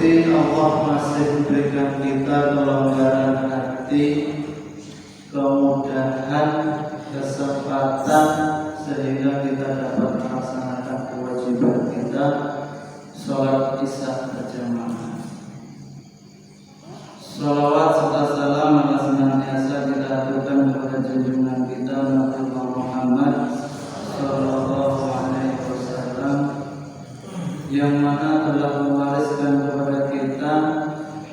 bukti Allah masih memberikan kita kelonggaran hati, kemudahan, kesempatan sehingga kita dapat melaksanakan kewajiban kita sholat isya berjamaah. Sholawat serta salam senantiasa kita aturkan kepada junjungan kita Nabi Muhammad Sallallahu Alaihi Wasallam, yang mana telah mewariskan kepada kita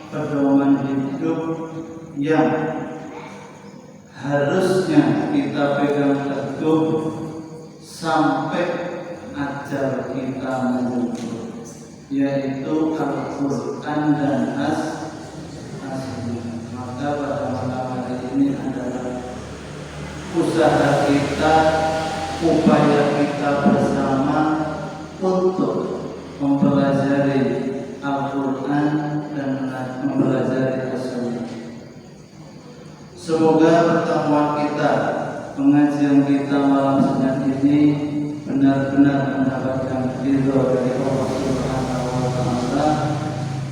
pedoman hidup yang harusnya kita pegang teguh sampai ajal kita menjemput, yaitu Al-Quran dan Maka pada malam hari ini adalah usaha kita, upaya kita bersama untuk mempelajari Al-Quran dan mempelajari As-Sunnah. Semoga pertemuan kita, pengajian kita malam Senin ini benar-benar mendapatkan ridho dari Allah Subhanahu wa Ta'ala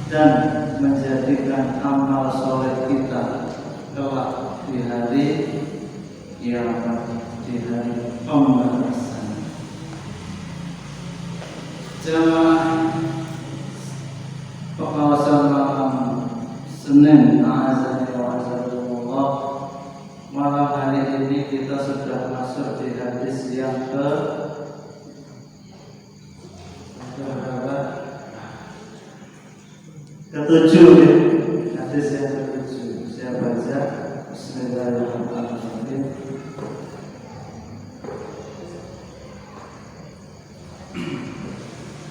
dan menjadikan amal soleh kita kelak di hari kiamat, di hari pembalasan. Jamaah pengawasan malam Senin, a'azani wa a'azakumullah, malam hari ini kita sudah masuk di hadis yang ketujuh, hadis yang ketujuh. Saya baca. Bismillahirrahmanirrahim.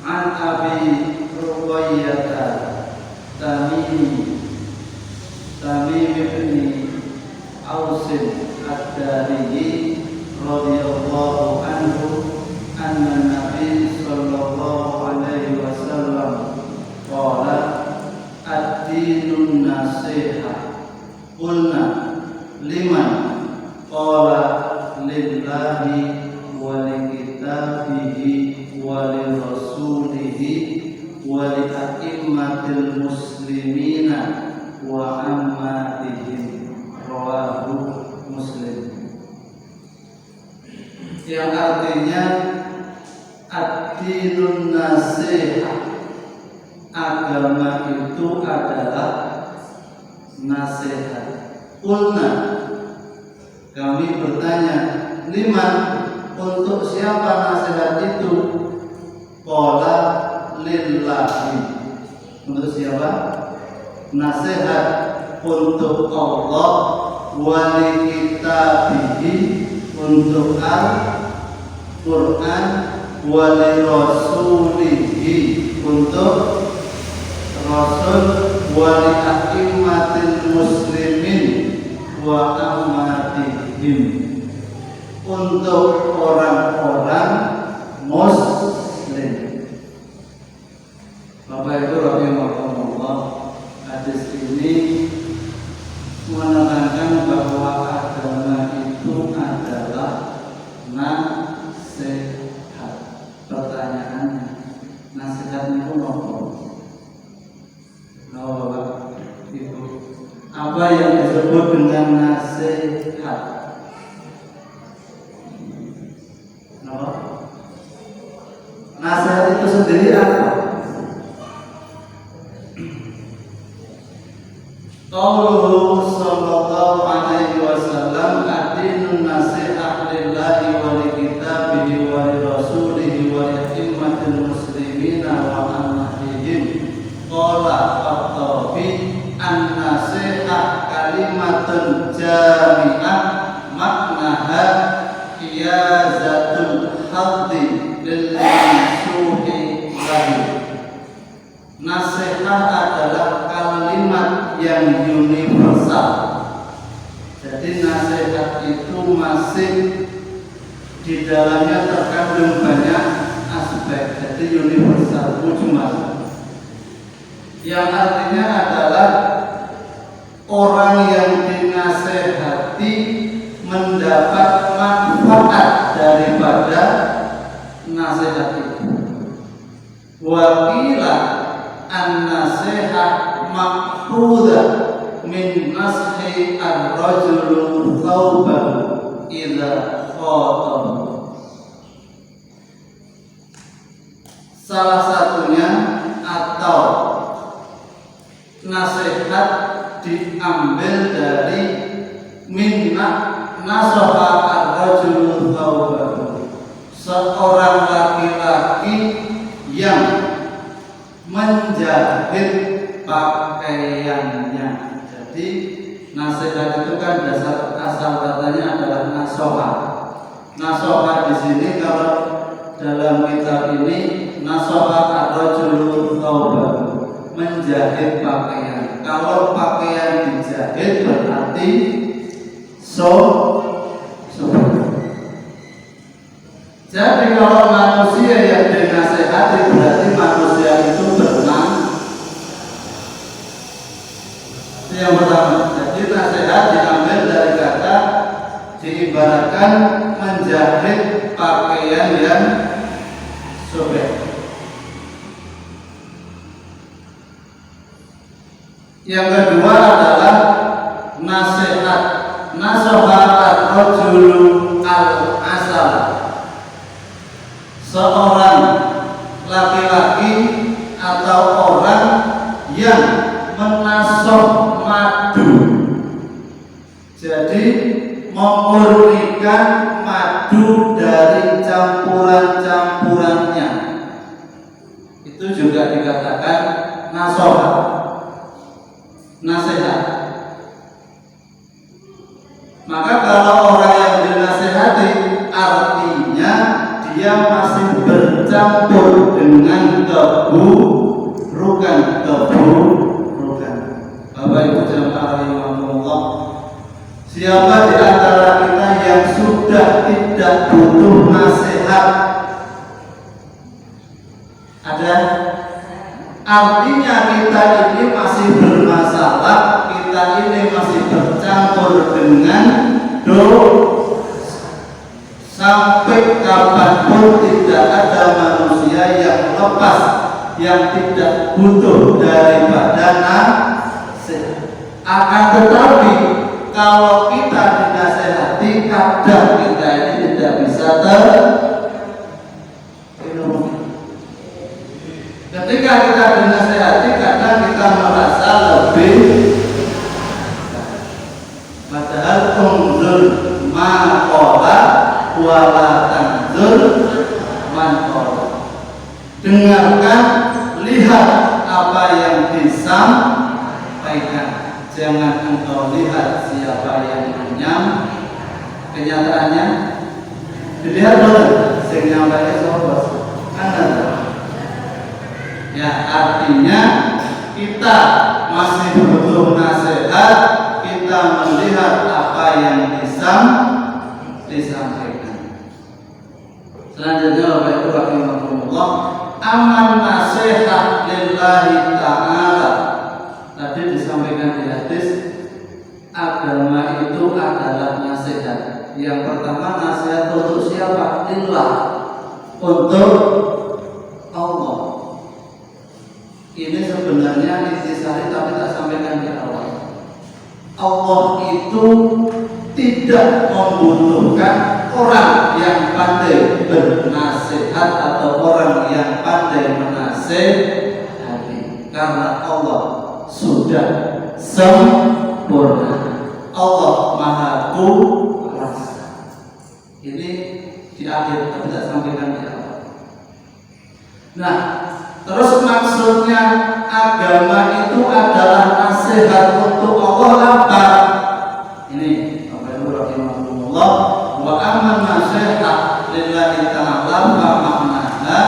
An Abi Ruqayyah Tamim bin Aus ad-Dari radhiyallahu anhu anna Nabi sallallahu alaihi wasallam qala ad-dinun nasiha. Qulna liman? Qala lillahi wa li kitabihi wa li rasulihi wa li a'immatil muslimina wa ammatihim. Rawahu Muslim. Yang artinya ad-dinun nasiha, agama itu adalah nasihat. Qulna, kami bertanya, liman, untuk siapa nasihat itu? Qala lillahi, untuk siapa? Nasihat untuk Allah, wali kitabihi, untuk Al-Quran, wali rasulihi, untuk Rasul, wali a'immatil muslimin wa ammatihim, untuk orang-orang muslim. Bapak Ibu rahimahumullah, hadis ini menerangkan bahwa agama itu adalah nasihat. Pertanyaannya, nasihatnya itu apa? Bapak Ibu, apa yang disebut dengan nasihat? Nasihat itu sendiri apa? Qauluhu sallallahu alaihi wasallam, ad-dinun nasihat lillahi wa li kitabihi wa li rasulihi wa li a'immatil muslimina wa ammatihim. Qala at-Tabi, an-nasihat kalimatun jami'ah maknaha iyazatul haddi lil mansuhi lahu. Nasihat adalah kalimat yang universal. Jadi nasihat itu masih di dalamnya terkandung banyak aspek. Jadi universal, mujmal. Yang artinya adalah orang yang dinasehati mendapat manfaat daripada nasihat itu. Wakila an-nasihat nasihat ma'khudhah min mashi ar-rajulu thawbahu idza khatab. Salah satunya atau nasihat diambil dari minna nasoha ar-rajulu thawbahu, seorang laki-laki yang menjahit pakaiannya. Jadi nasihat itu kan dasar asal katanya adalah nasoha. Nasoha di sini kalau dalam kitab ini nasoha ar-rajulu thawbahu, menjahit pakaian. Kalau pakaian dijahit berarti jadi kalau manusia yang dinasehati berarti manusia itu berenang. Itu yang pertama. Jadi nasihat diambil dari kata diibaratkan menjahit pakaian yang sobek. Yang kedua adalah nasihat nasoha ar-rajulu al-asal, seorang laki-laki atau orang yang menasoh madu. Jadi memurnikan madu dari campuran-campurannya, itu juga dikatakan nasoha, nasihat. Maka kalau orang yang dinasehati artinya dia masih bercampur dengan keburukan. Bapak Ibu jamaah rahimakumullah, siapa di antara kita yang sudah tidak butuh nasihat? Ada? Artinya kita ini masih bermasalah, kita ini masih bercampur dengan sampai kapanpun tidak ada manusia yang lepas, yang tidak butuh daripada nasihat. Akan tetapi kalau kita dinasehati, kadang kita ini tidak bisa ketika kita dinasehati, kadang kita merasa lebih, padahal unzur maqala wala tanzur man qala. Dengarkan, lihat apa yang disampaikan, jangan engkau lihat siapa yang menyampaikan. Kenyataannya dilihat oleh sing nyampaikan sapa? Anda. Ya, artinya kita masih butuh nasihat, kita melihat apa yang disampaikan. Selanjutnya Bapak Ibu rahimakumullah, aman nasihat lillahi ta'ala. Tadi disampaikan di hadis, agama itu adalah nasihat. Yang pertama nasihat untuk siapa? Lillah, untuk Allah. Ini sebenarnya intisari tapi tak sampaikan di awal. Allah itu tidak membutuhkan orang yang pandai bernasihat atau orang yang pandai menasehati, karena Allah sudah sempurna. Allah Maha Kuasa. Ini di akhir tapi tak sampaikan di awal. Nah, terus maksudnya agama itu adalah nasihat untuk Allah apa? Ini Bapak Ibu rahimahumullah, wa aman nasihat lillahi ta'ala wa maknaha,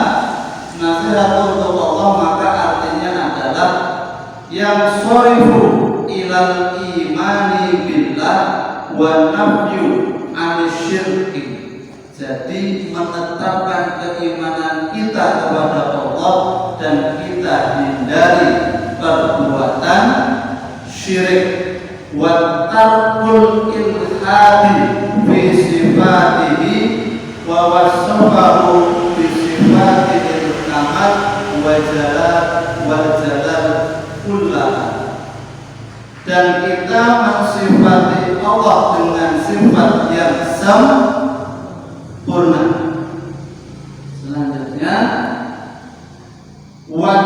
nasihat untuk Allah maka artinya adalah yang shorifu ilal imani billah wa nafyu anisyirki. Jadi menetapkan keimanan kita kepada Allah dan kita hindari perbuatan syirik. Wa tarkul ilhadi fi sifatihi wa wasafahu bi sifatil kamal wa jalal dan kita mensifati Allah dengan sifat yang sempurna. Selanjutnya wa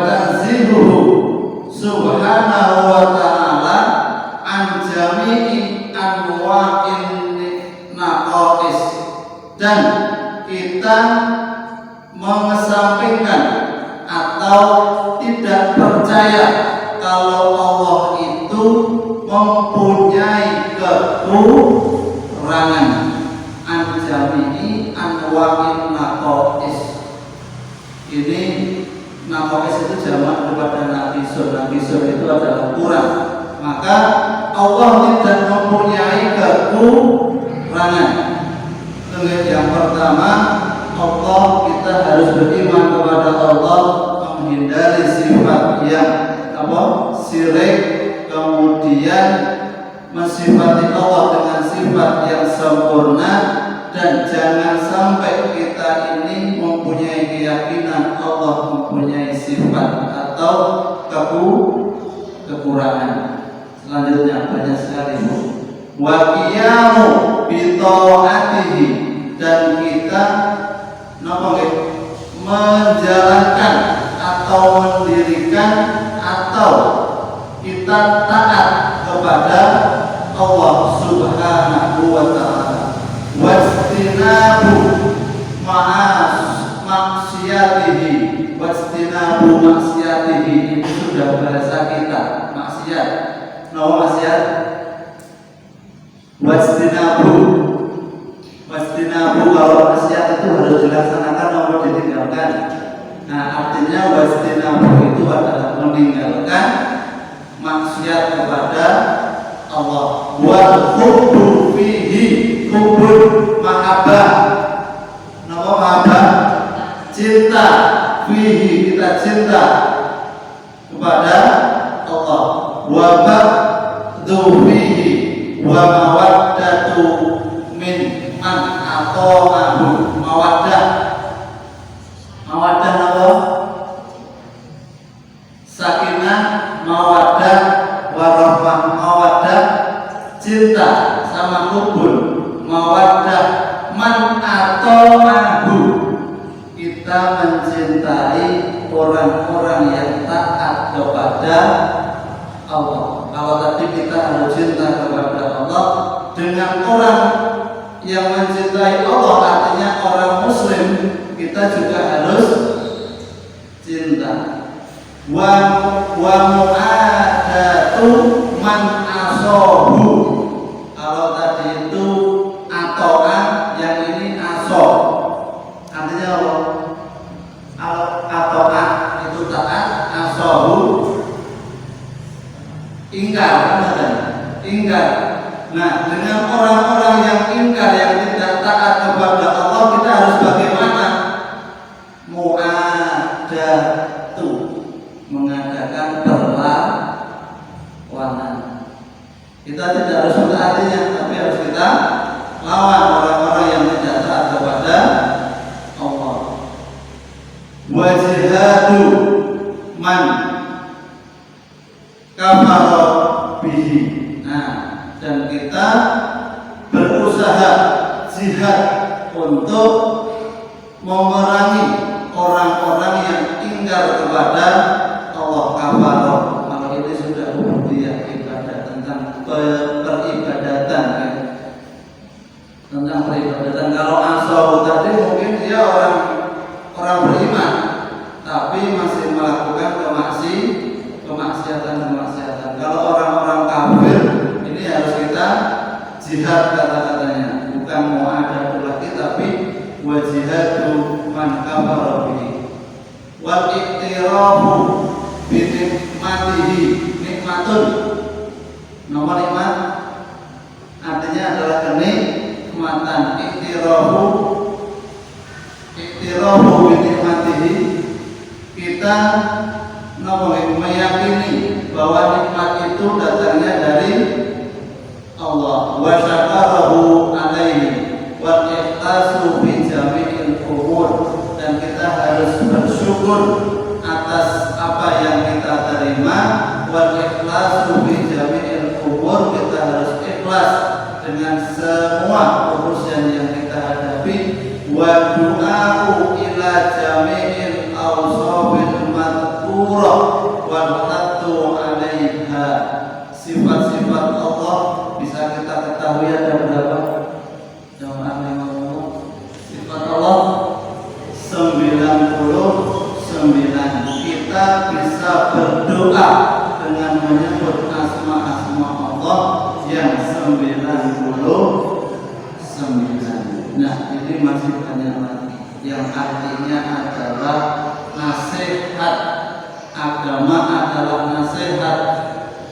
tanzihuhu subhanahu wa ta'ala an jami'i anwa'in naqais, dan kita mengesampingkan atau tidak percaya kalau Allah itu mempunyai kekurangan. Anjami'i anwa'in naqais, ini naqais itu jamak daripada naqisun. Naqisun itu adalah kurang, maka Allah tidak mempunyai kekurangan. Yang pertama, Allah, kita harus beriman kepada Allah, menghindari sifat yang syirik, kemudian mensifati Allah dengan sifat yang sempurna, dan jangan sampai kita ini mempunyai keyakinan Allah mempunyai sifat atau kekurangan. Selanjutnya banyak sekali wa qiyamu bi ta'atihi, dan kita menjalankan atau mendirikan atau kita taat kepada Allah Subhanahu wa ta'ala. Wastinabu maksiatihi, wastinabu maksiatihi itu sudah bahasa kita. Maksiat, maksiat. Wastinabu kalau maksiat itu harus dilaksanakan atau ditinggalkan. Nah, artinya wastinabu itu adalah meninggalkan maksiat kepada Allah. Wal hubbu fihi, hubul mahabbah. Nama mahabbah? Cinta. Fihi, kita cinta kepada Allah. Wa ba'du fihi wa mawaddatu min man ata'ahu. Mawaddah apa? Sakinah, mawaddah, warahmah. Mawaddah cinta sama hubun, mawaddah man ata'ahu, kita mencintai orang-orang yang taat kepada Allah. Kalau tadi kita harus cinta kepada Allah, dengan orang yang mencintai Allah artinya orang muslim, kita juga harus cinta. Wa mu'adatu man asohu, kalau tadi itu atoan, yang ini aso, artinya Allah. Atoan itu taat, asohu ingkar, kan? Ingkar. Nah, dengan orang-orang yang ingkar, yang tidak taat kepada Allah, kita harus bagaimana? Mu'adatu, mengadakan perlawanan. Kita tidak harus mentaatinya, tapi harus kita lawan orang-orang yang tidak taat kepada Allah. Wa jihadu man kafara bihi. Nah, dan kita berusaha jihad untuk memerangi orang-orang yang ingkar kepada Allah. Kafara, kalau ini sudah ubudiyah ibadah, tentang peribadatan, ya. Tentang peribadatan. Kalau asawu tadi mungkin dia orang beriman tapi masih melakukan kemaksiatan. Kalau orang-orang kafir ini harus kita jihad, kata-katanya bukan mu'adatul lagi, tapi wa jihadu man kafara bihi wal iktirafu bi nikmatihi. Nikmatun, nomor nikmat artinya adalah kenikmatan. Iktirafu bi nikmatihi, kita meyakini bahwa nikmat itu datangnya dari Allah. Wa syakarahu alaihi wa ikhlasu fi jami'il umur, dan kita harus bersyukur atas apa yang wal ikhlasu fi jami'il umur, kita harus ikhlas dengan semua urusan yang kita hadapi. Wa du'a'u ila jami'il awsafil madhkurah wal haddu 'alaiha. Sifat-sifat Allah bisa kita ketahui ada berapa? Jamaah yang ngomong. Sifat Allah 99. Kita bisa berdoa dengan menyebut asma-asma Allah yang 99. Nah, ini masih banyak lagi yang artinya adalah nasihat. Agama adalah nasihat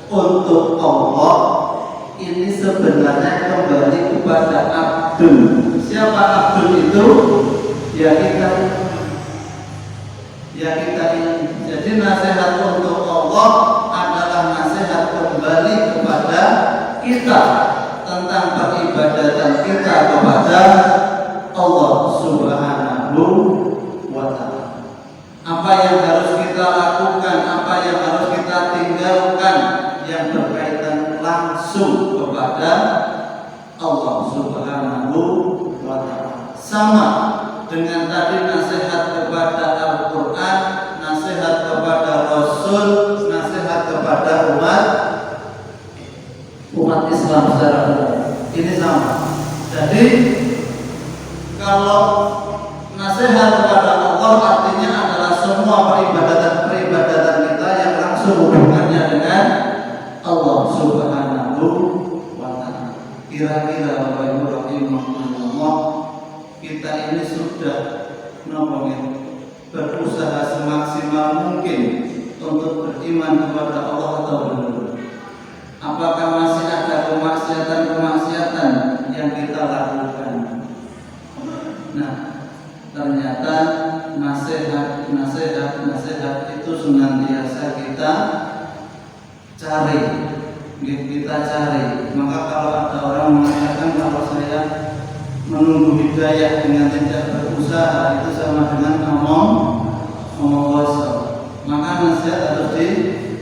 untuk Allah. Ini sebenarnya kembali kepada Abdul. Siapa Abdul itu? Ya kita ini. Jadi nasihat untuk Allah adalah nasihat kembali kepada kita tentang peribadatan kita kepada Allah Subhanahu wa ta'ala. Apa yang harus kita lakukan, apa yang harus kita tinggalkan yang berkaitan langsung kepada Allah Subhanahu wa ta'ala. Sama dengan tadi nasihat kepada Al-Quran, nasihat kepada Rasul, nasihat kepada umat Islam secara umum. Ini sama. Jadi kalau nasihat kepada Allah artinya adalah semua peribadatan kita yang langsung hubungannya dengan Allah Subhanahu wa ta'ala. Kira-kira Bapak Ibu rahimahumullah, kita ini sudah berusaha semaksimal mungkin untuk beriman kepada Allah atau belum? Apakah masih ada kemaksiatan yang kita lakukan? Nah, ternyata nasihat itu senantiasa kita cari. Maka kalau ada orang mengatakan kalau saya menunggu hidayah dengan tidak berusaha, itu sama dengan ngomong kosong. Maka nasihat harus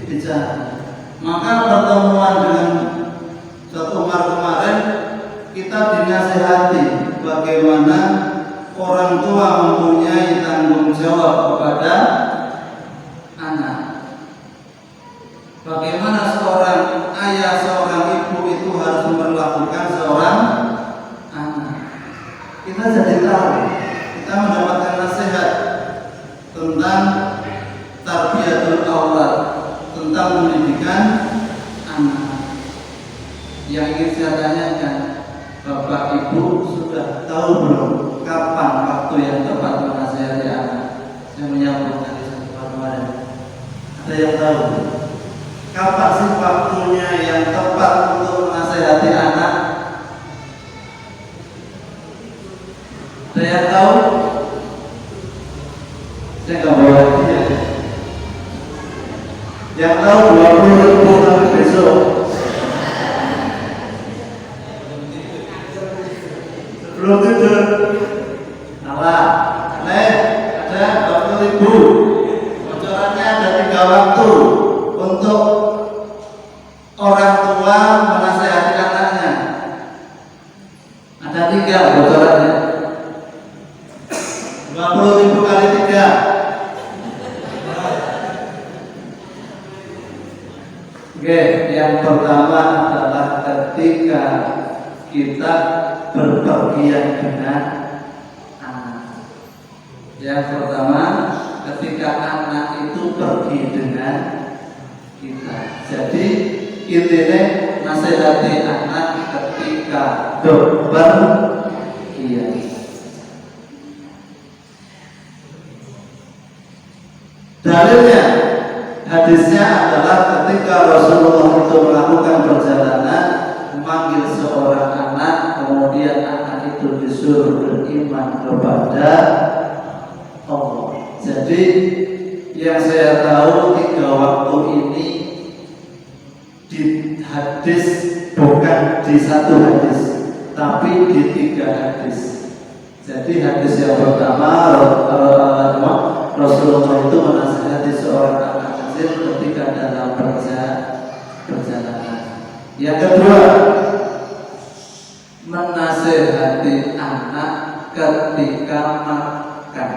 dicari. Maka pertemuan dengan Ustaz Umar kemarin, kita dinasihati bagaimana orang tua mempunyai tanggung jawab kepada anak. Bagaimana seorang ayah, seorang ibu itu harus memperlakukan seorang anak. Kita jadi tahu, kita mendapatkan nasihat tentang tarbiyatul aulad, tentang pendidikan anak. Yang ingin saya tanyakan, Bapak Ibu sudah tahu belum kapan waktu yang tepat menasihati anak? Saya menyambung dari satu kemarin. Ada yang tahu? Kapan sih waktunya yang tepat untuk menasihati anak? Ada yang tahu? Saya nggak bawa dia. Yang tahu 20.000 sampai besok. Belum tidur. Salah. Ada 20.000. Bocorannya ada 3 waktu untuk orang tua menasihati anaknya. Ada 3 bocorannya. 20.000 kali 3. Oke, yang pertama adalah ketika kita berpergian dengan anak. Yang pertama, ketika anak itu pergi dengan kita. Jadi intinya nasihati anak ketika berpergian. Dalilnya, hadisnya adalah ketika Rasulullah itu melakukan perjalanan, memanggil seorang anak, kemudian anak itu disuruh beriman kepada Allah. Jadi yang saya tahu 3 waktu ini di hadis, bukan di 1 hadis, tapi di 3 hadis. Jadi hadis yang pertama, Rasulullah itu menasihati seorang anak kecil ketika dalam perjalanan perjalanan. Yang kedua, menasehati anak ketika makan.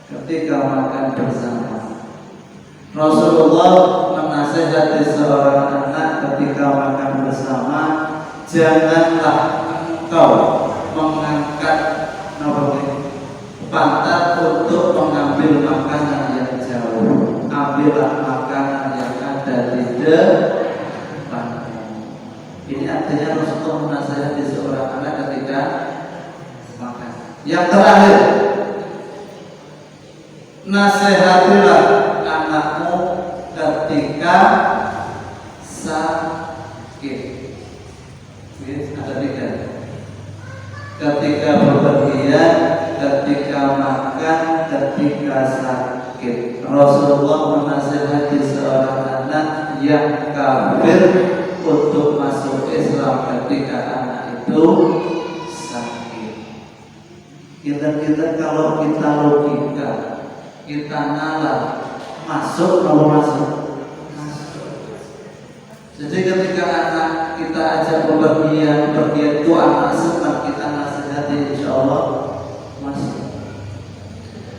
Ketika makan bersama, Rasulullah menasehati seorang anak ketika makan bersama, janganlah engkau mengangkat pantat untuk mengambil makanan yang jauh. Ambillah makanan yang ada di depanmu. Ini artinya Rasulullah menasehati seorang anak ketika makan. Yang terakhir, nasihatilah anakmu ketika sakit. Ada tiga: ketika bepergian, ketika makan, ketika sakit. Rasulullah menasihati seorang anak yang kafir untuk masuk Islam ketika anak itu sakit. Kita kalau kita logika, kita nalar, masuk kalau masuk. Jadi ketika anak kita ajak bepergian itu anak senang, kita nasihati, insya Allah masuk.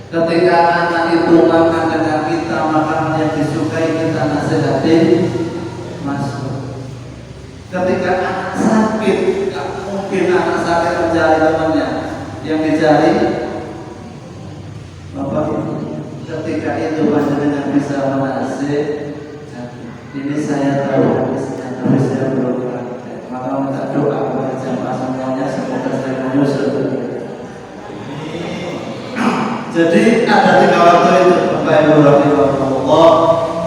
Ketika anak itu makan dengan kita, makanan yang disukai, kita nasihati, masuk. Ketika anak sakit, tak mungkin anak sakit mencari temannya, yang dicari Bapak Ibu. Ketika itu panjenengan bisa menasihati. Ini saya tahu hadisnya, tapi saya belum praktek. Maka minta doa kepada jamaah semuanya, semoga saya menyusul. Jadi ada tiga waktu itu Bapak Ibu rahimahullah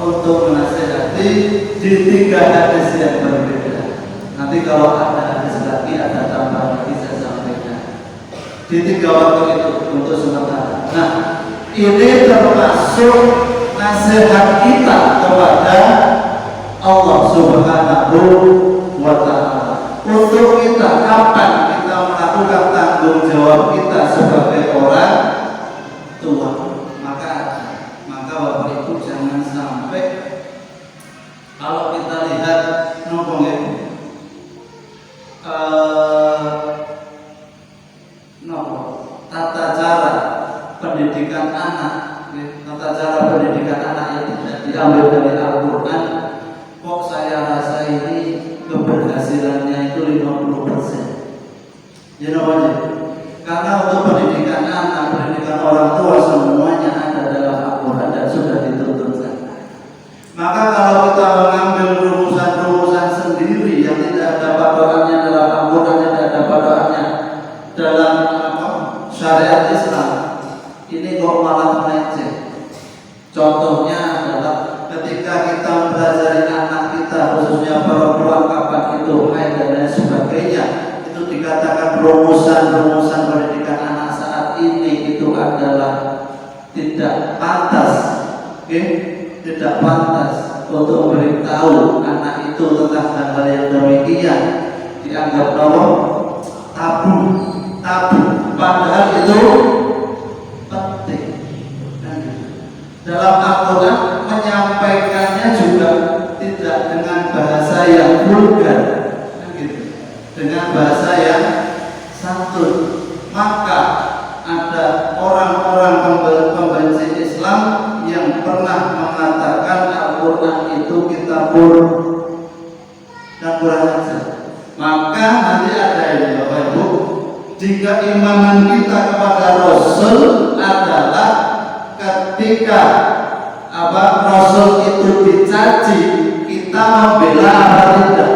untuk menasihati di tiga hadis yang berbeda. Nanti kalau ada hadis lagi, ada tambahan lagi saya sampaikan. Di tiga waktu itu untuk sementara. Nah, ini termasuk nasihat kita kepada Allah Subhanahu wa Ta'ala. Untuk kita kapan kita melakukan tanggung jawab kita sebagai orang tua, maka Bapak Ibu jangan sampai kalau kita lihat tata cara pendidikan anak, tata cara pendidikan anak yang tidak diambil dari Al-Quran, kok saya rasa ini keberhasilannya itu 50%. Ya namanya. Karena untuk pendidikan anak, pendidikan orang tua semuanya ada dalam Al-Quran dan sudah dituntunkan. Maka kalau kita mengambil rumusan-rumusan sendiri yang tidak ada patokannya dalam Al-Quran, tidak ada patokannya dalam syariat Islam, ini kok malah meleceh. Contohnya adalah ketika kita mempelajari anak kita, khususnya perempuan, kapan itu haid dan lain sebagainya, itu dikatakan rumusan-rumusan pendidikan anak saat ini itu adalah tidak pantas, tidak pantas untuk memberitahu anak itu tentang hal-hal yang demikian, dianggap tabu. Padahal itu penting. Dalam Al-Quran menyampaikannya juga tidak dengan bahasa yang vulgar, dengan bahasa yang santun. Maka ada orang-orang pembenci Islam yang pernah mengatakan Al-Quran itu kitabul dan kurang ajar. Maka nanti ada ini Bapak Ibu, jika imanan kita kepada Rasul adalah ketika Rasul itu dicaci, kita membela apa tidak?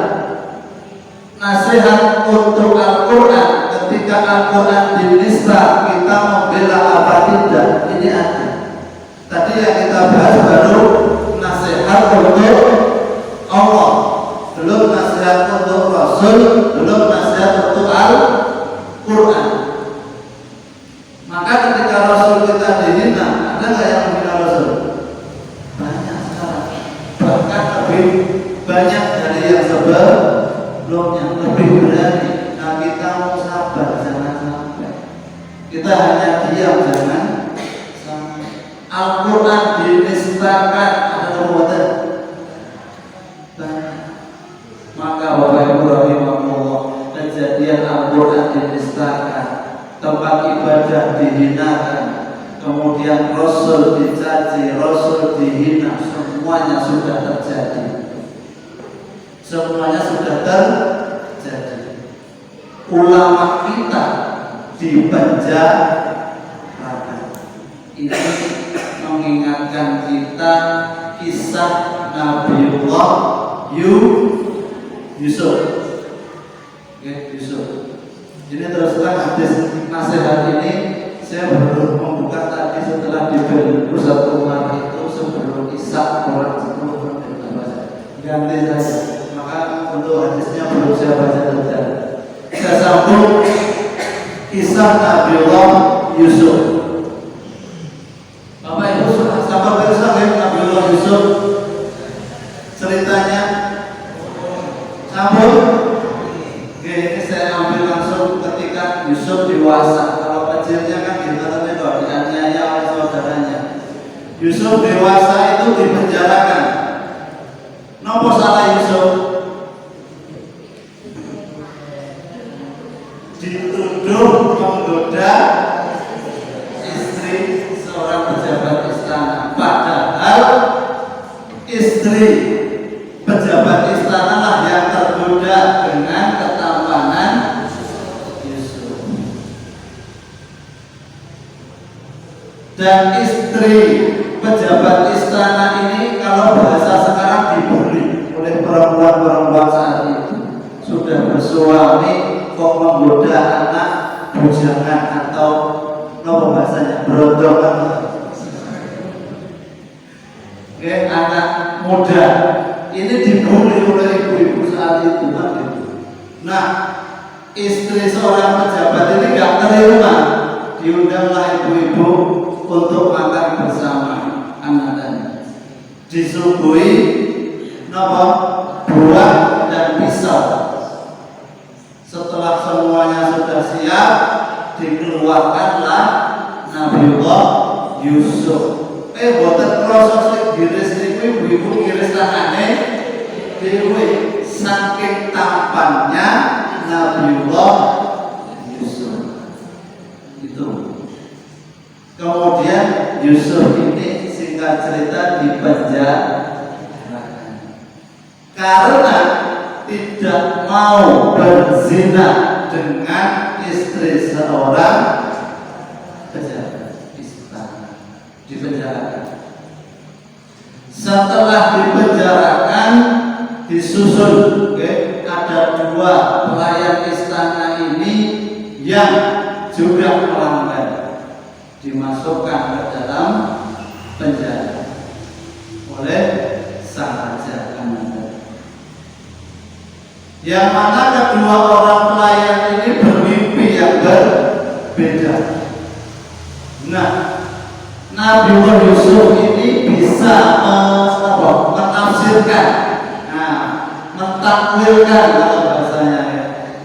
Nasihat untuk Al-Quran ketika Al-Quran dinista, kita membela apa tidak? Ini ada. Tadi yang kita bahas baru nasihat untuk Allah, belum nasihat untuk Rasul, belum nasihat untuk Al-Quran. Maka ketika Rasul kita dihina, ada nggak yang menghina Rasul? Banyak sekarang, bahkan lebih banyak dari yang sebelumnya, lebih berani. Nah kita mau sabar, jangan sampai kita hanya diam, jangan sampai Al-Quran dinistakan. Ada perbuatan dicaci, Rasul dihina, semuanya sudah terjadi. Semuanya sudah terjadi. Ulama kita dipenjara. Ini mengingatkan kita kisah Nabiullah Yusuf. Yusuf. Ini terus terang hadis nasihat ini saya baru membuka tadi setelah diberi Ustaz Umar itu sebelum Isya kurang 10 menit ganti saja. Maka untuk hadisnya belum saya baca saja. Saya sambung kisah Nabiullah Yusuf. Bapak Ibu sahabat bersama Nabiullah Yusuf ceritanya sambung. Ini saya ambil langsung ketika Yusuf dewasa. Kalau kecilnya kan kita dianiaya oleh saudaranya. Yusuf dewasa itu dipenjarakan. Nopo salah Yusuf? Dituduh menggoda istri seorang pejabat istana. Padahal istri pejabat istana lah yang tergoda dengan ketampanan Yusuf. Dan istri pejabat istana ini kalau bahasa sekarang dibully oleh perempuan-perempuan saat itu. Sudah bersuami kok menggoda anak bujangan atau apa bahasanya berontokan. Anak muda ini dibully oleh ibu-ibu saat itu kan. Nah, istri seorang pejabat ini gak terima, diundanglah ibu-ibu untuk makan bersama anak-anaknya. Disuguhi buah dan pisau. Setelah semuanya sudah siap, dikeluarkanlah Nabiullah Yusuf. Boten proses giris niku ibu-ibu giris tangane dhewe saking tampannya Nabiullah Yusuf. Itu. Kemudian Yusuf ini singkat cerita dipenjara karena tidak mau berzina dengan istri seorang pejabat istana. Dipenjarakan. Setelah dipenjarakan, disusun, ada 2 pelayan istana ini yang juga melanggar, dimasukkan ke dalam penjara oleh sang raja Kanada. Yang mana kedua orang pelayan ini bermimpi yang berbeda. Nah, Nabiullah Yusuf ini bisa menafsirkan, mentakwilkan kalau bahasanya,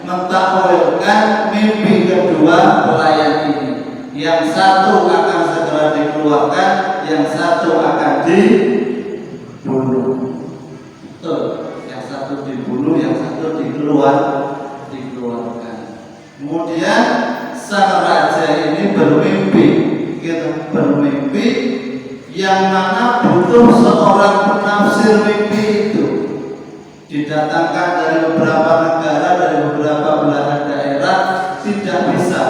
mentakwilkan mimpi kedua pelayan ini. Yang satu akan segera dikeluarkan, yang satu akan dibunuh. Betul, yang satu dibunuh, yang satu dikeluarkan. Kemudian sang raja ini bermimpi, bermimpi yang mana butuh seorang penafsir mimpi itu. Didatangkan dari beberapa negara, dari beberapa belahan daerah, tidak bisa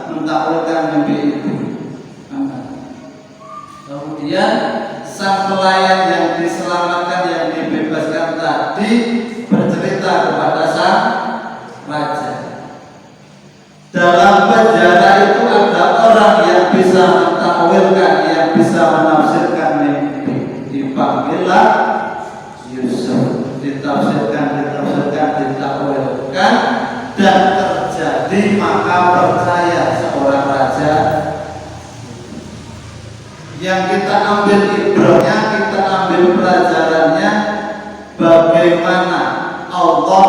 mentakwilkan mimpi itu. Kemudian sang pelayan yang diselamatkan, yang dibebaskan tadi bercerita kepada sang raja. Dalam penjara itu ada orang yang bisa mentakwilkan, yang bisa menafsirkan mimpi. Dipanggillah Yusuf, ditafsirkan, ditakwilkan, dan terjadi, maka percaya seorang raja. Yang kita ambil ibrahnya, kita ambil pelajarannya, bagaimana Allah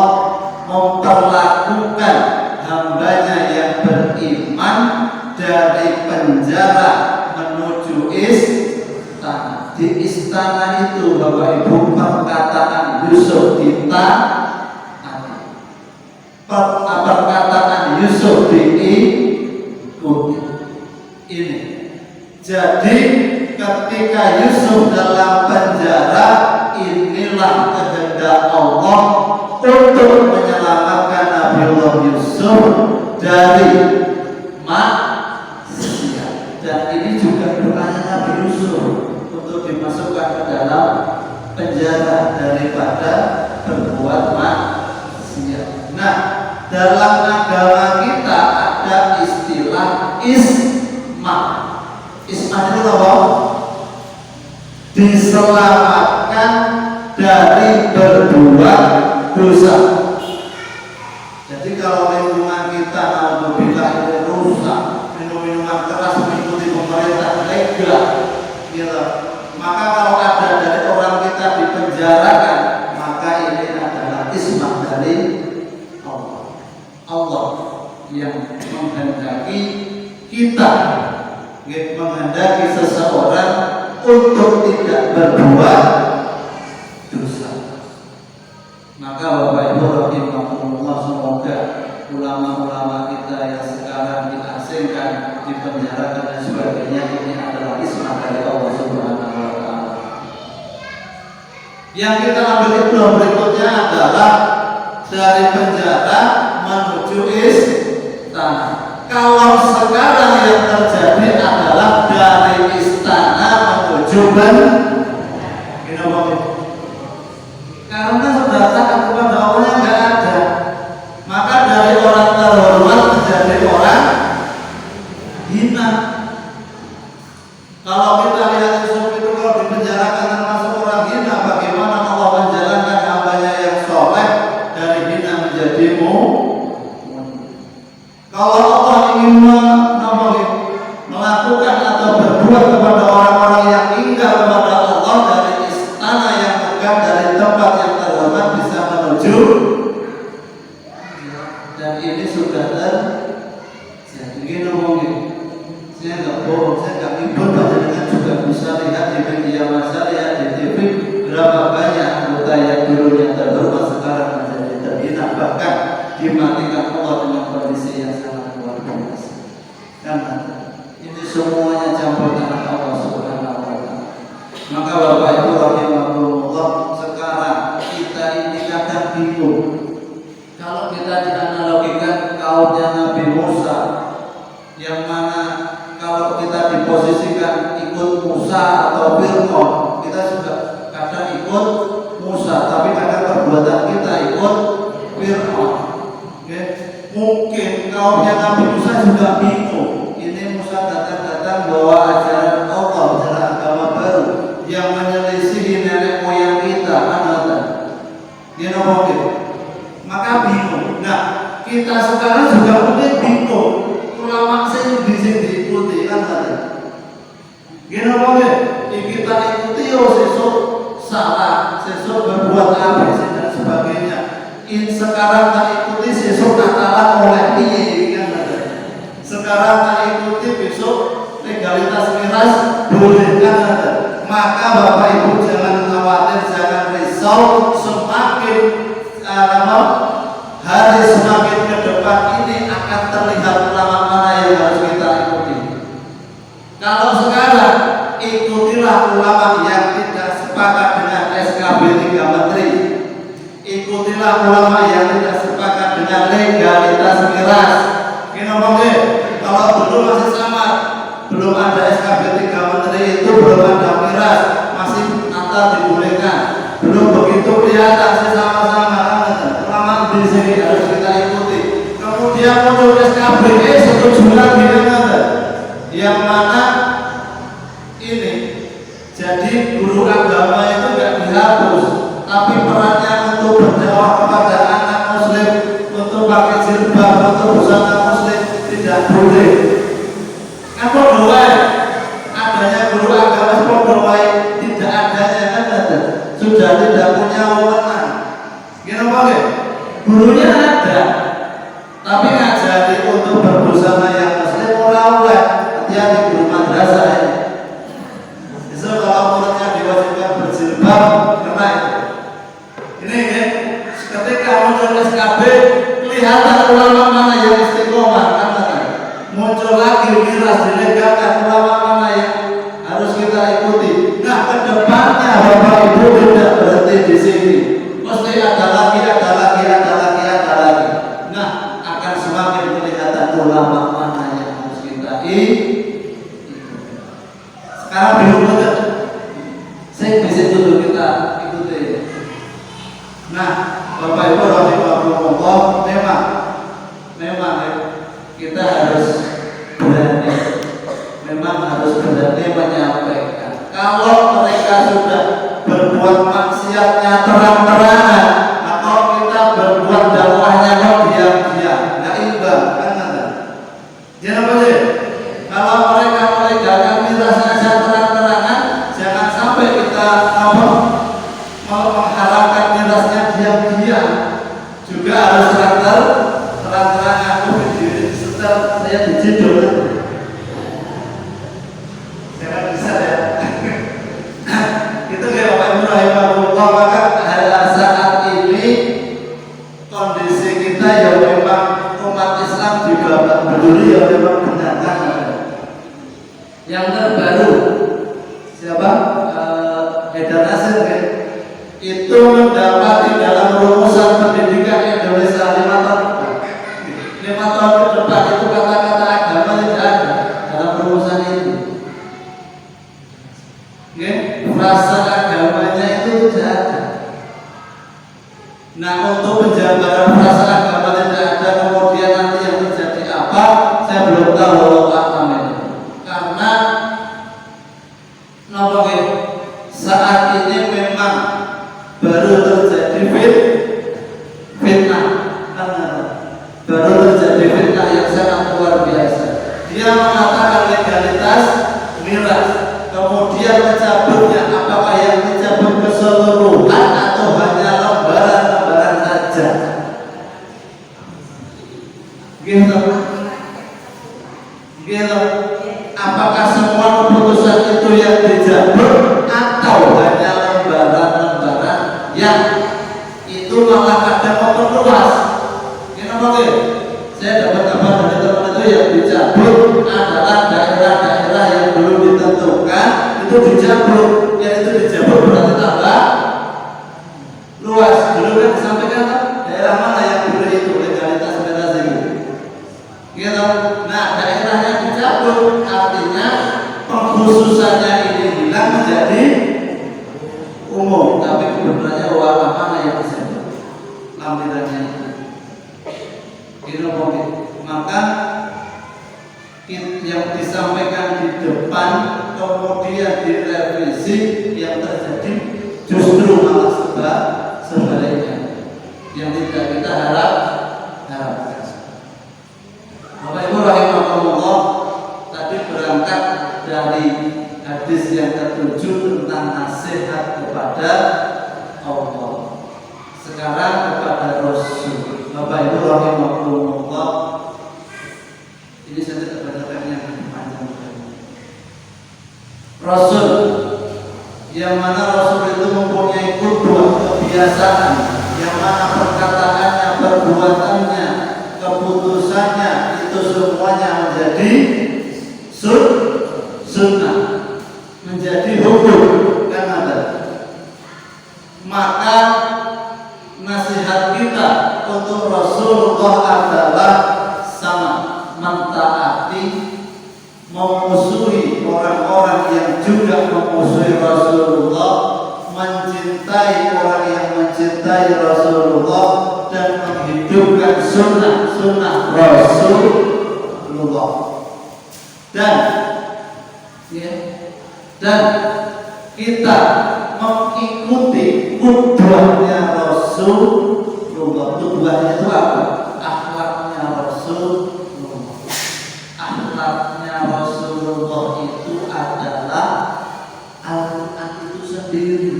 memperlakukan hambanya yang beriman dari penjara menuju istana. Di istana itu Bapak Ibu, perkataan Yusuf ditaati, perkataan Yusuf diikuti. Ini jadi ketika Yusuf dalam penjara, inilah kehendak Allah untuk menyelamatkan Nabiullah Yusuf dari maksiat. Dan ini juga doanya Nabi Yusuf untuk dimasukkan ke dalam penjara daripada berbuat maksiat. Nah, dalam agama kita ada istilah ismah. Ismah itu apa? Diselamatkan dari berbuat dosa. Jadi kalau lingkungan kita alhamdulillah ini rusak, minum-minuman keras mengikuti pemerintah legal, gitu. Maka kalau ada dari orang kita dipenjarakan, maka ini adalah ismah dari Allah. Allah yang menghendaki kita, menghendaki seseorang untuk tidak berbuat dosa. Maka Bapak Ibu rahimahumullah, semoga ulama-ulama kita yang sekarang diasingkan, dipenjarakan dan sebagainya, ini adalah ismah dari Allah Subhanahu wa taala. Yang kita ambil itu berikutnya adalah dari penjara menuju istana. Kalau sekarang yang terjadi adalah dari istana menuju karena sudah taat kepada Allah nggak ada, maka dari orang terhormat menjadi orang hina. Kalau kita lihat Yusuf itu kalau dipenjarakan termasuk orang hina, bagaimana Allah menjalankan hambanya yang soleh dari hina menjadi kalau Allah ingin melakukan atau berbuat kepada orang-orang yang ingkar kepada Allah, dari istana yang megah, dari tempat yang terhormat bisa menuju, dan ini sudah terjadi. Gini ngomongin, saya nggak bohong, saya nggak ngibul, dengan juga bisa lihat di media massa, lihat di TV berapa banyak anggota yang dulunya terhormat sekarang menjadi terhina, bahkan dimatikan Allah dengan kondisi yang sangat luar biasa. Karena ini semuanya campur tangan Allah Subhanahu wa taala. Maka Bapak Ibu rahimahumullah, sekarang kita ini kadang bingung. Kalau kita dianalogikan kaumnya Nabi Musa, yang mana kalau kita diposisikan ikut Musa atau Fir'aun, kita juga kadang ikut Musa, tapi kadang perbuatan kita ikut Fir'aun. Mungkin kaumnya Nabi Musa juga bingung. Ini Musa datang bawa ajaran Allah, ajaran agama baru yang menyelisihi nenek moyang kita, maka bingung. Nah, kita sekarang juga mungkin bingung. Ulama saya bisa diikuti kan tadi. Kita ikuti sesuk salah, sesuk berbuat apa dan sebagainya. Sekarang tak ikuti sesuk nakalan oleh piye kan ada. Sekarang tak ikuti besok legalitas miras boleh kan ada. Maka Bapak Ibu jangan khawatir, jangan risau. Semakin hari semakin ke depan ini akan terlihat ulama mana yang harus kita ikuti. Kalau sekarang ikutilah ulama yang tidak sepakat dengan SKB 3 Menteri. Ikutilah ulama yang tidak sepakat dengan legalitas miras. Kalau belum masih sama, belum ada SKB 3 Menteri itu, belum ada miras, masih antar dibolehkan, belum begitu kelihatan sama-sama. Ulama di sini harus kita ikuti. Kemudian muncul SKB setuju lagi yang mana ini jadi guru agama itu tidak dihapus, tapi perannya untuk berdakwah kepada anak muslim, untuk pakai jilbab, untuk busana muslim tidak boleh. Apa doa adanya guru agama doa tidak adanya kan sudah tidak punya wewenang. Gimana gurunya ada, tapi ngajari untuk berbusana yang muslim orang oleh hati-hati guru madrasah ini. So kalau muridnya diwajibkan berjilbab, kena ini ketika muncul SKB kelihatan ulama mana yang istiqomah kan, muncul lagi miras dilegalkan, ulama mana yang harus kita ikuti. Bapak Ibu tidak berhenti di sini, mesti ada lagi. Nah, akan semakin kelihatan ulama mana yang harus kita ikuti. Sekarang bingung banget. Saya bisa dulu kita ikuti. Nah, Bapak Ibu rahimahumullah, memang kita harus berani. Memang harus berani menyampaikan. Kalau mereka sudah berbuat maksiatnya terang-terangan, atau kita berbuat dakwahnya diam-diam, nggak imbang, kan ada. Jangan boleh. Kalau mereka melegakan mirasnya terang-terangan, jangan sampai kita mengharapkan mirasnya diam-diam. Juga harus terang-terangan. Aku berdiri setelah saya diciduk. Maka saat ini kondisi kita ya memang umat Islam di babak belur ya memang benar. Yang terbaru siapa? Haidar Nasir kan? Itu mendapati dalam rumusan pendidikan Indonesia 5 tahun ke depan itu kata-kata agama tidak ada dalam rumusan itu. Frasa agamanya itu tidak ada. Nah, untuk penjabaran frasa agama tidak ada, kemudian nanti yang terjadi apa, saya belum tahu karena saat ini memang baru terjadi fitnah, baru terjadi fitnah yang sangat luar biasa. Dia mengatakan legalitas miras, kemudian mencabutnya. Apakah yang dicabut keseluruhan atau hanya lembaran-lembaran saja? Gitu. Apakah semua keputusan itu yang dicabut atau hanya lembaran-lembaran yang itu malah kadang memperluas? Saya dapat kabar dari teman itu yang dicabut adalah daerah-daerah yang belum ditentukan, itu dicabut. Yang itu dicabut berarti tambah luas. Dulu kan disampaikan daerah mana yang boleh itu legalitas miras itu. Gitu. Nah, daerah yang dicabut artinya pengkhususannya ini hilang menjadi umum. Tapi kebenarannya warna mana yang disebut lampirannya itu. Maka yang disampaikan di depan kemudian direvisi, yang terjadi justru malah sebaliknya yang tidak kita harapkan. Bapak Ibu rahimahumullah, tadi berangkat dari hadis yang ke-7 tentang nasihat kepada Allah, sekarang kepada Rasul. Bapak Ibu rahimahumullah, ini saya tidak bacakan yang panjang. Rasul, yang mana Rasul itu mempunyai qudwah, kebiasaan, yang mana perkataannya, perbuatannya, keputusannya itu semuanya menjadi sunnah, menjadi hukum, kan ada. Maka nasihat kita untuk Rasulullah adalah sama, mentaati, memusuhi orang-orang yang juga memusuhi Rasulullah, mencintai orang yang mencintai Rasulullah, dan menghidupkan sunnah Rasulullah. Dan kita mengikuti qudwahnya Rasulullah. Qudwahnya itu apa? Akhlaknya Rasulullah. Akhlaknya Rasulullah itu adalah Al-Quran itu sendiri.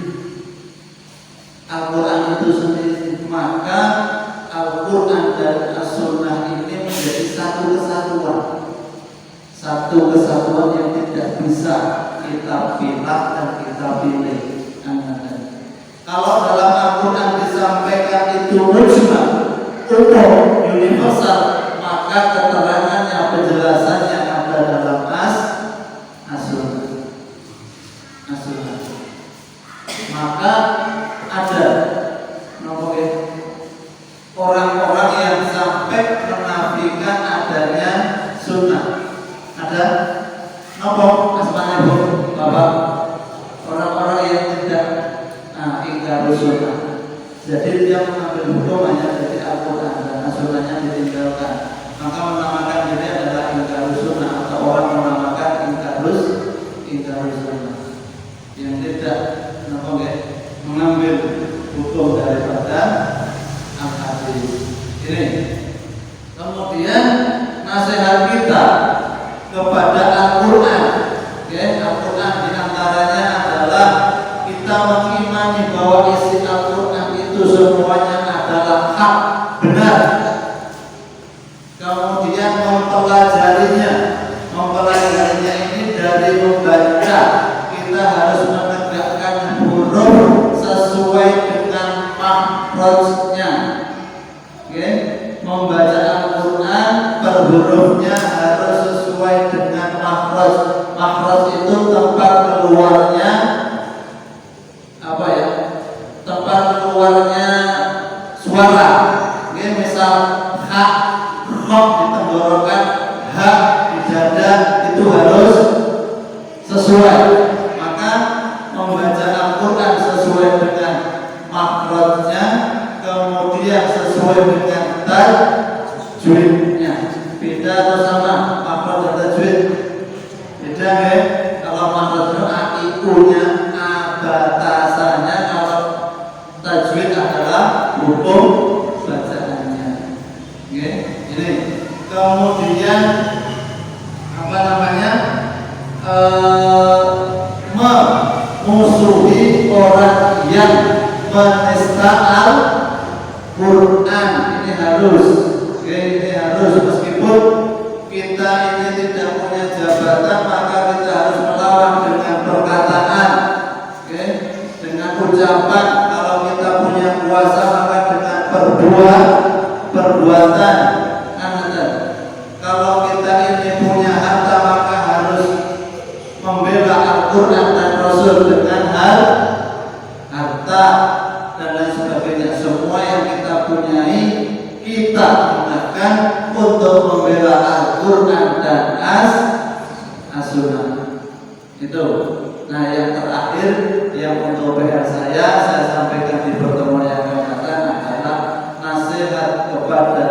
Al-Quran itu sendiri. Maka Al-Quran dan As-Sunnah ini menjadi satu kesatuan yang tidak bisa kita pilih dan kita pilih. Kalau dalam Al-Quran disampaikan itu mujmal, umum, universal, maka keterangannya, penjelasannya ada dalam As-Sunnah. maka ada orang-orang yang sampai menafikan adanya sunnah. Ada nopo asmanya bu, bapak, orang-orang yang tidak ingkar sunnah. Jadi dia mengambil hukum hanya dari Al-Quran dan sunnahnya ditinggalkan, maka menamakan diri adalah ingkar sunnah, atau orang menamakan ingkar sunnah yang tidak mengambil hukum daripada al-hadis. Ini kemudian nasihat kita kepada Al-Quran. Al-Quran diantaranya adalah kita mengimani bahwa isi Al-Quran itu semuanya adalah hak, benar. Kemudian mempelajarinya ini dari membaca. Kita harus menegakkan huruf sesuai dengan makhrajnya. Membaca Al-Quran per hurufnya harus sesuai dengan makhraj. Makhraj itu tempat keluarnya tempat keluarnya suara. Misal ha, kho di tenggorokan, ha di dada, itu harus sesuai. Maka membaca Al-Quran sesuai dengan makhrajnya, kemudian sesuai dengan tajwidnya. Beda atau sama makhraj dan tajwid? Beda ya. Kalau makhrajnya aiunya, batasannya. Kalau tajwid adalah hukum bacaannya. Ini kemudian memusuhi orang yang menista Al-Quran. Ini harus meskipun kita ini tidak punya jabatan, maka kita harus melawan dengan perkataan, dengan ucapan. Kalau kita punya kuasa, maka dengan perbuatan. Kalau kita ini punya harta, maka harus membela Al-Quran dan Rasul dengan harta dan lain sebagainya. Semua yang kita punyai kita gunakan untuk membela Al-Quran dan As-Sunnah. Itu. Nah, yang terakhir yang untuk PR saya sampaikan di pertemuan yang akan datang adalah nasihat kepada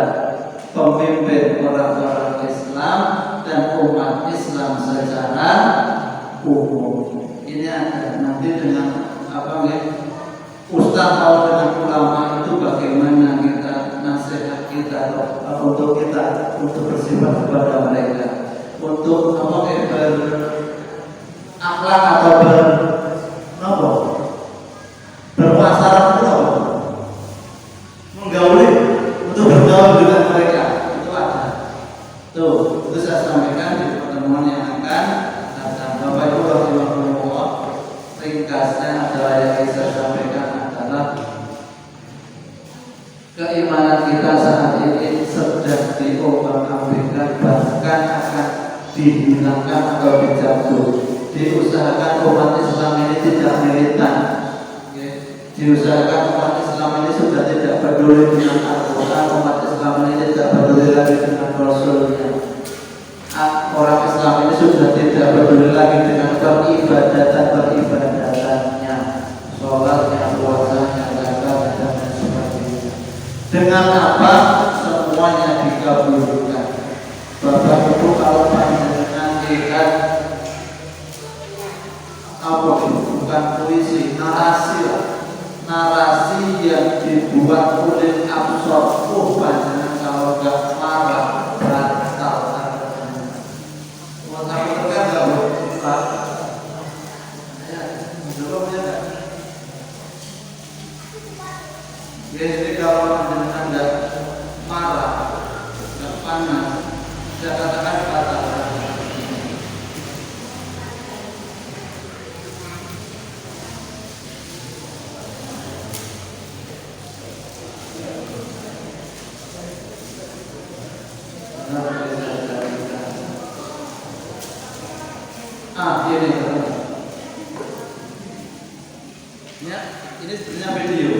pemimpin orang-orang Islam dan umat Islam secara umum. Ini ada nanti dengan Ustaz atau dengan ulama itu bagaimana kita nasihat kita untuk bersifat kepada mereka, untuk berakhlak atau bermasyarakat itu menggauli, untuk bergaul dengan mereka itu ada. Itu saya sampaikan di pertemuan yang akan datang. Bapak Ibu rahimahullah, ringkasnya adalah yang saya sampaikan adalah keimanan kita saat ini sedang diombang-ambingkan, bahkan akan dihilangkan atau dicabut. Diusahakan umat Islam ini tidak militan. Diusahakan umat Islam ini sudah tidak peduli dengan Al-Quran. Umat Islam ini tidak peduli lagi dengan Rasulnya. Orang Islam ini sudah tidak peduli lagi dengan peribadatannya, sholatnya, puasanya, zakatnya, dan sebagainya. Dengan apa semuanya dikabulkan. Bapak Ibu, kalau panjenengan lihat bukan puisi, narasi yang dibuat oleh Absor. Panjenengan kalau nggak marah batal. Mau tahu terkadang Pak? Jadi kalau panjenengan nggak marah, nggak panas, saya katakan batal. Ini Ya, ini sebenarnya video.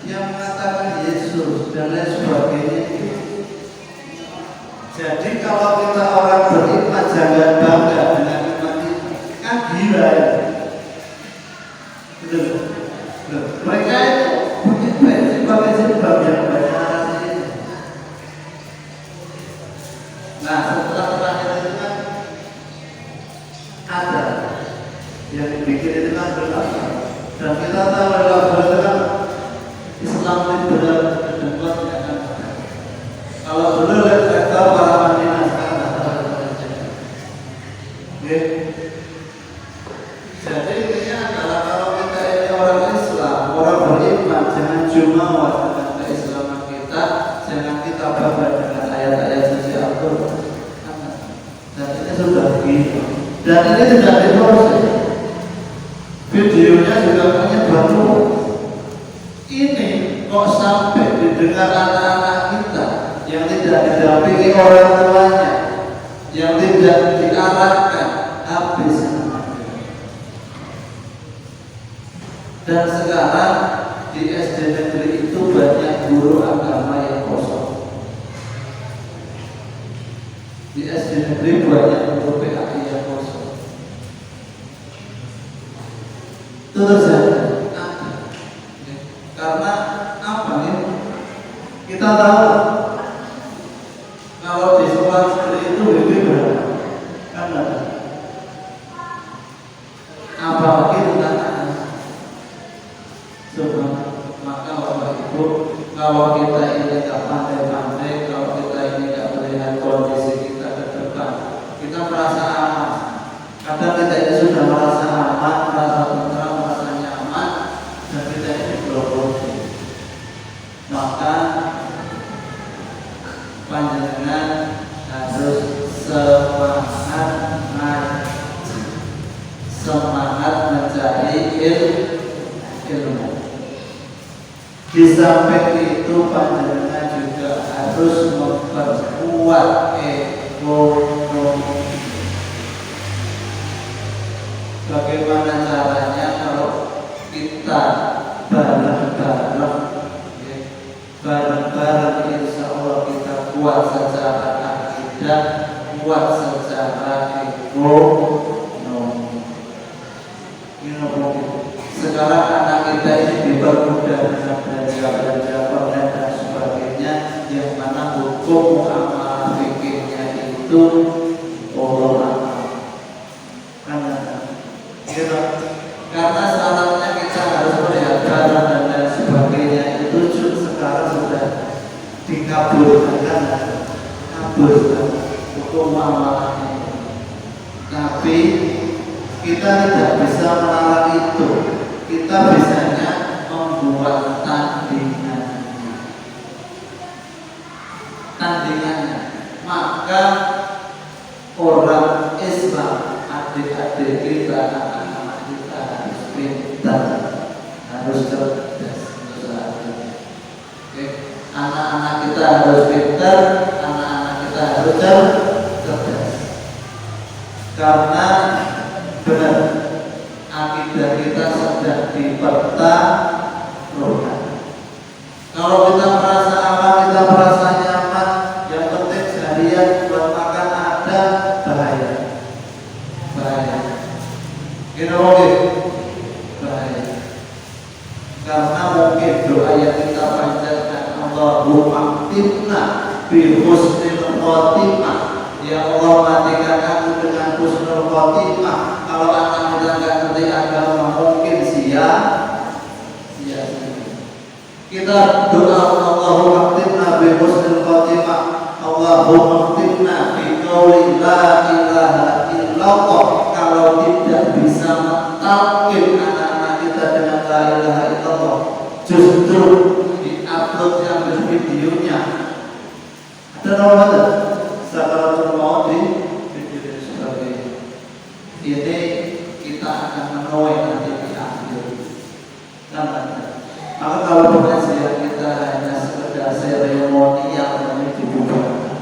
Yang mengatakan Yesus dan lain sebagainya itu. Jadi kalau kita orang beriman jangan bangga dengan iman itu, kan gila ya. Mereka itu punya pakai sebab yang banyak. Nah setelah terakhir itu kan ada yang dibikin itu kan berapa, dan kita tahu itu kan Islam liberal dan kuat tidak. Kalau dulu lihat para Madinah sekarang jadi intinya adalah kalau kita ini orang Islam, orang beriman, jangan cuma dengan keislaman kita, jangan kita bangga dengan ayat-ayat suci Al-Quran. Dan ini sudah begitu. Dan ini tidak diproses. Videonya juga menyebar luas. Ini kok sampai didengar anak-anak kita yang tidak didampingi orang tuanya, yang tidak diarahkan, habis. Dan sekarang di SD negeri itu banyak guru agama yang kosong. Di SD negeri banyak guru PKI yang kosong. Itu terjadi. Karena apa nih? Kita tahu kalau di sekolah seperti itu lebih berat. Karena apalagi tentang sebab maka Bapak Ibu, kalau kita ini kapan panjenengan harus semangat ngaji, semangat mencari ilmu. Di samping itu panjenengan juga harus memperkuat ekonomi. Bagaimana caranya? Kalau kita bareng-bareng insya Allah kita kuat secara akidah, kuat secara ekonomi. Sekarang anak kita ini dipermudah dengan belanja online dan sebagainya, yang mana hukum amal fikirnya itu Allah karena syaratnya kita harus melihat barang dan lain sebagainya itu sekarang sudah dikabulkan, hukum amalannya. Tapi kita tidak bisa melarang itu. Kita bisanya membuat tandingannya. Maka orang Islam, adik-adik kita, anak-anak kita harus pintar, harus cerdas. Anak-anak kita harus pintar, anak-anak kita harus cerdas. Karena benar, akidah kita sedang dipertaruhkan. Kalau kita merasa aman, kita merasa nyaman, yang penting seharian buat makan ada, bahaya. Kita bahaya. Karena mungkin doa yang kita panjatkan, Allahumma timna bi husnil khotimah, ya Allah matikan aku dengan husnul khotimah. Kalau anak muda nggak ngerti agama mungkin sia-sia. Kita doa Allahumma timna bi husnil khotimah, Allahumma timna bi qauli la ilaha illallah. Kalau tidak bisa mentalkin anak-anak kita dengan la ilaha illallah, justru diupload yang videonya ada nomor sakaratul maut di video sebagainya. Ini kita akan menuai nanti di akhir. Maka kalau pengajian kita hanya sekedar seremonial yang dibubarkan,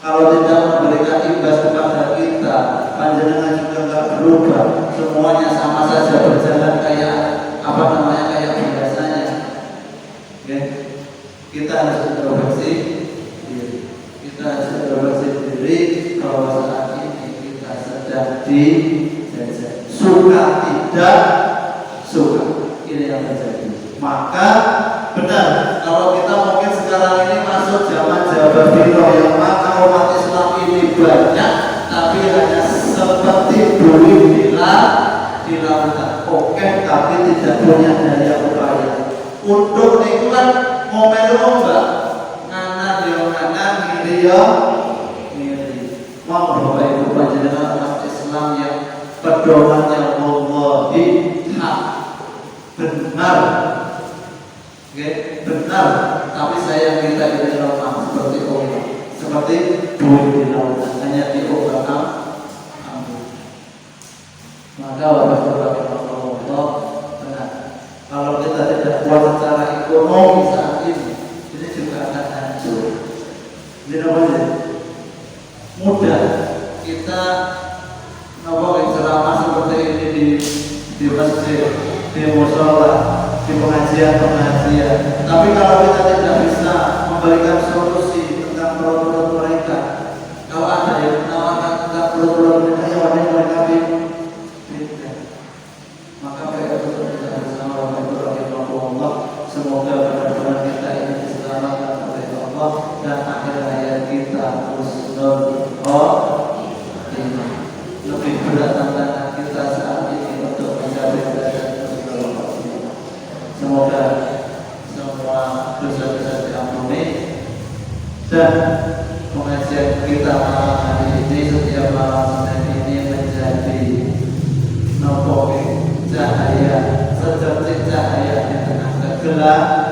kalau tidak memberikan imbas kepada kita, panjenengan juga nggak berubah, semuanya sama saja berjalan kayak kayak biasanya. Okay? Kita harus introspeksi diri. Kita harus introspeksi diri bahwa saat ini kita sedang dijajah. Suka tidak suka, ini yang terjadi. Maka benar, kalau kita mungkin sekarang ini masuk zaman Jabarito yang mana umat Islam ini banyak, tapi hanya seperti buih di lautan. Oke, tapi tidak punya daya upaya. Untuk itu kan ngomel-ngomel, nganan ngiri. Mohon Bapak Ibu panjenengan umat Islam yang pedomannya wallahi hak, benar. Oke, benar. Tapi saya kita ini lemah seperti orang, seperti buih di lautan, hanya diobrak-abrik. Maka Bapak-bapak Allah benar. Kalau kita tidak kuat secara ekonomi saat ini juga akan hancur. Jadi namanya mudah kita ceramah seperti ini di masjid, di mushola, di pengajian. Tapi kalau kita tidak bisa memberikan solusi tentang perut mereka, kalau ada yang menawarkan tentang perut mereka, ya wajib mereka beda. Maka kita bersama Allah, semoga benar-benar kita ini diselamatkan oleh Allah dan akhir hayat kita husnul khotimah. Lebih berat tantangan kita saat ini untuk mencapai derajat husnul khotimah. Semoga semua dosa-dosa diampuni dan pengajian kita malam hari ini, setiap malam Senin ini menjadi cahaya, secercik cahaya di tengah kegelapan